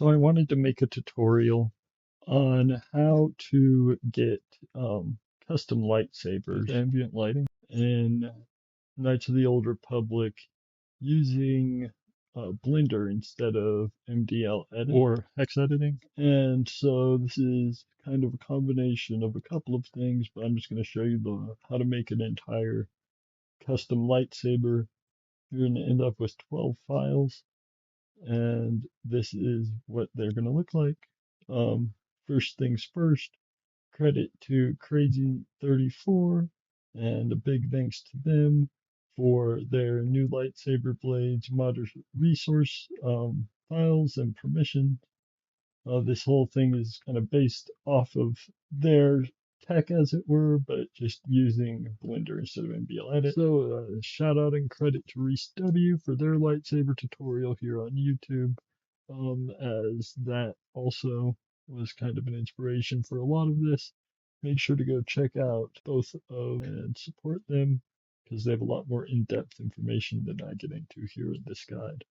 So I wanted to make a tutorial on how to get custom lightsabers with ambient lighting in Knights of the Old Republic using Blender instead of MDLedit or hex editing. And so this is kind of a combination of a couple of things, but I'm just going to show you how to make an entire custom lightsaber. You're going to end up with 12 files. And this is what they're going to look like. First things first, credit to Crazy34 and a big thanks to them for their new lightsaber blades modder resource files and permissions. This whole thing is kind of based off of their tech, as it were, but just using Blender instead of MDLedit. So, shout out and credit to Reese W for their lightsaber tutorial here on YouTube, as that also was kind of an inspiration for a lot of this. Make sure to go check out both of and support them because they have a lot more in-depth information than I get into here in this guide.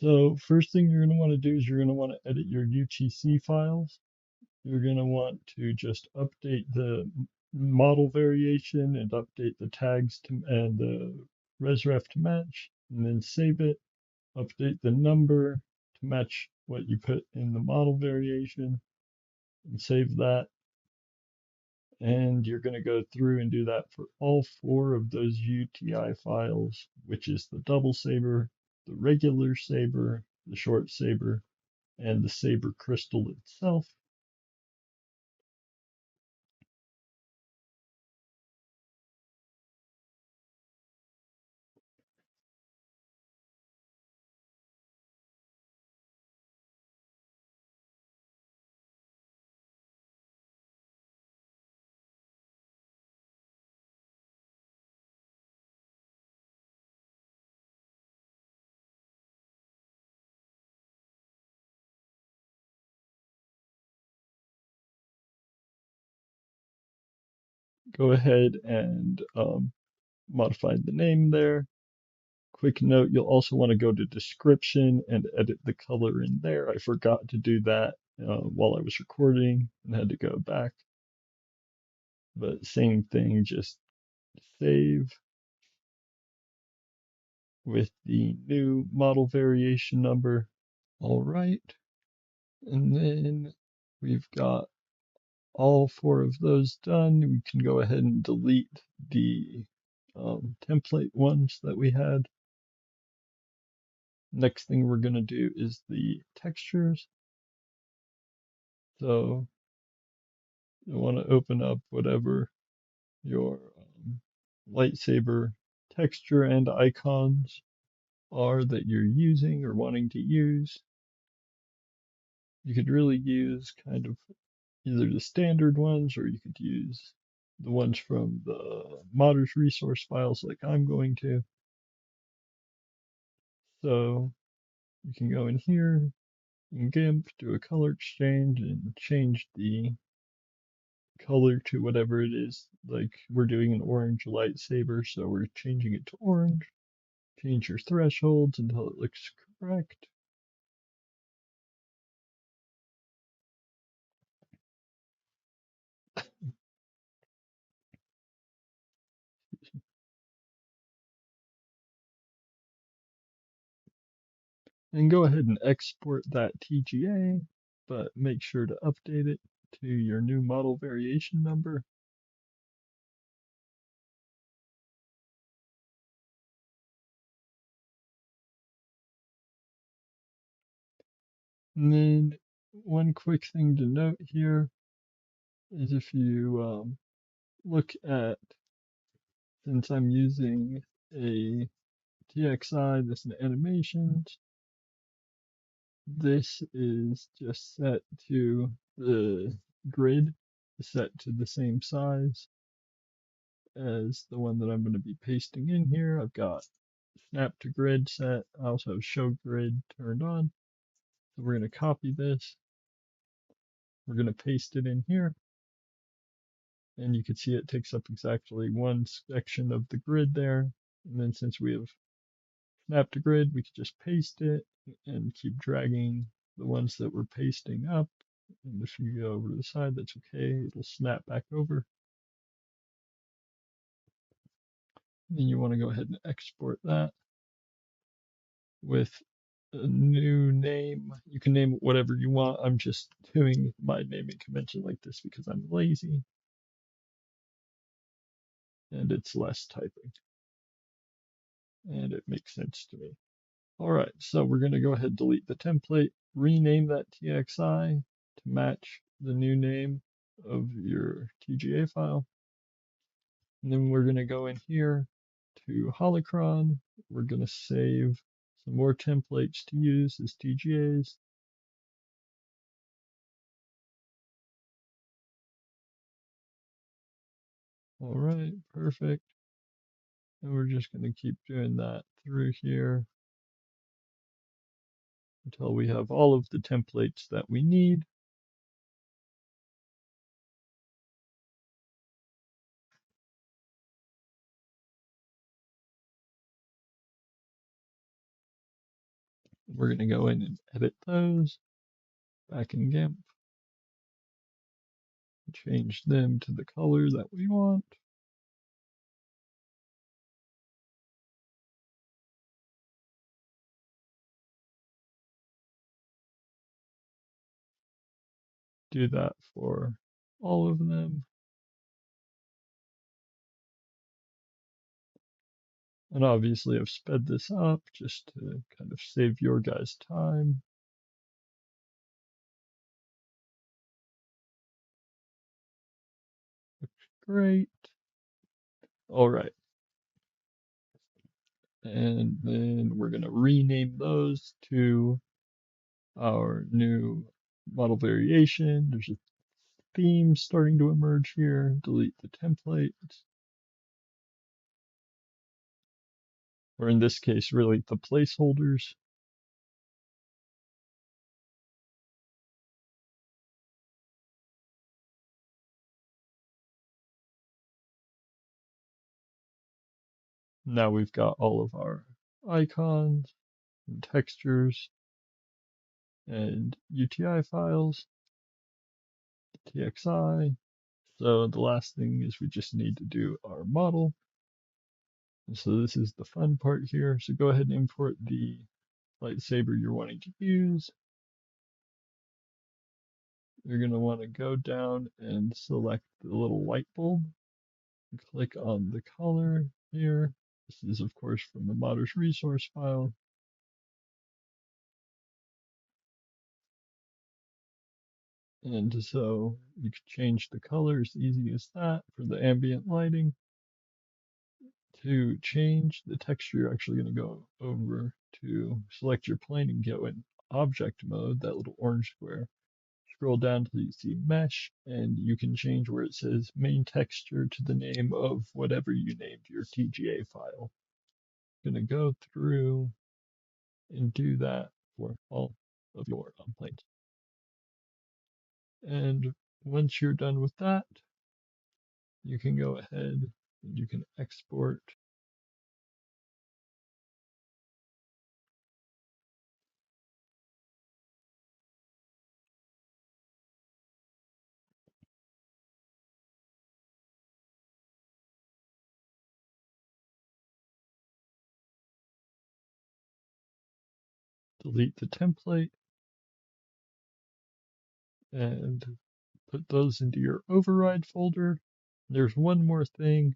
So first thing you're going to want to do is you're going to want to edit your UTC files. You're going to want to just update the model variation and update the tags and the resref to match, and then save it. Update the number to match what you put in the model variation, and save that. And you're going to go through and do that for all 4 of those UTI files, which is the double saber, the regular saber, the short saber, and the saber crystal itself. Go ahead and modify the name there. Quick note, you'll also want to go to description and edit the color in there. I forgot to do that while I was recording and had to go back. But same thing, just save with the new model variation number. All right. And then we've got all 4 of those done. We can go ahead and delete the template ones that we had. Next thing we're going to do is the textures. So you want to open up whatever your lightsaber texture and icons are that you're using or wanting to use. You could really use kind of either the standard ones, or you could use the ones from the modders resource files like I'm going to. So you can go in here in GIMP, do a color exchange, and change the color to whatever it is. Like we're doing an orange lightsaber, so we're changing it to orange. Change your thresholds until it looks correct. And go ahead and export that TGA, but make sure to update it to your new model variation number. And then one quick thing to note here is if you look at, since I'm using a TXI, this is animations, this is just set to the grid, set to the same size as the one that I'm going to be pasting in here. I've got snap to grid set. I also have show grid turned on. So we're going to copy this. We're going to paste it in here. And you can see it takes up exactly one section of the grid there. And then since we have snap to grid, we could just paste it and keep dragging the ones that we're pasting up. And if you go over to the side, that's okay. It'll snap back over. Then you want to go ahead and export that with a new name. You can name it whatever you want. I'm just doing my naming convention like this because I'm lazy and it's less typing and it makes sense to me. All right, so we're going to go ahead and delete the template, rename that TXI to match the new name of your TGA file. And then we're going to go in here to Holocron. We're going to save some more templates to use as TGAs. All right, perfect. And we're just going to keep doing that through here until we have all of the templates that we need. We're going to go in and edit those back in GIMP. Change them to the color that we want. Do that for all of them. And obviously I've sped this up just to kind of save your guys' time. Looks great. All right. And then we're going to rename those to our new model variation. There's a theme starting to emerge here. Delete the template. Or in this case, really the placeholders. Now we've got all of our icons and textures and UTI files, TXI. So the last thing is we just need to do our model. And so this is the fun part here. So go ahead and import the lightsaber you're wanting to use. You're going to want to go down and select the little light bulb. Click on the color here. This is, of course, from the modder's resource file. And so you can change the color as easy as that for the ambient lighting. To change the texture, you're actually going to go over to select your plane and go in object mode, that little orange square. Scroll down till you see mesh, and you can change where it says main texture to the name of whatever you named your TGA file. I'm going to go through and do that for all of your planes. And once you're done with that, you can go ahead and you can export. Delete the template and put those into your override folder. There's one more thing.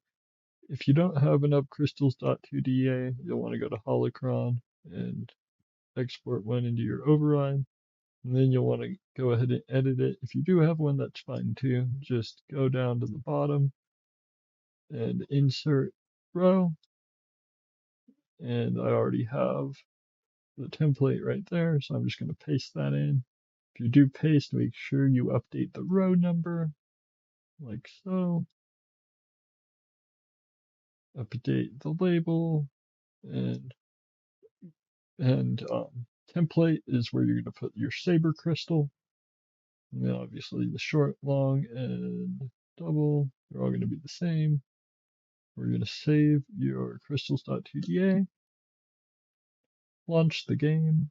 If you don't have enough crystals.2da, you'll want to go to Holocron and export one into your override. And then you'll want to go ahead and edit it. If you do have one, that's fine too. Just go down to the bottom and insert row. And I already have the template right there, so I'm just going to paste that in. If you do paste, make sure you update the row number, like so. Update the label, and template is where you're going to put your saber crystal. And then obviously the short, long, and double, they're all going to be the same. We're going to save your crystals.2da. launch the game.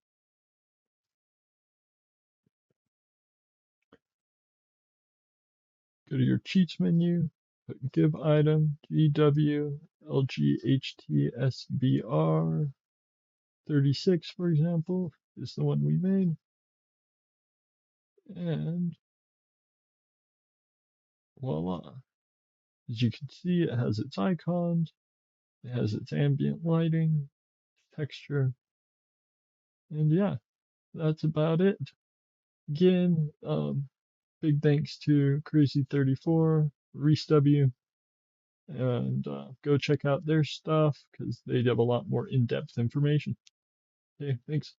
Go to your cheats menu, put give item, GW, LGHTSBR, 36, for example, is the one we made. And voila. As you can see, it has its icons, it has its ambient lighting, texture, and yeah, that's about it. Again, big thanks to Crazy34, ReeseW, and go check out their stuff because they have a lot more in-depth information. Okay, thanks.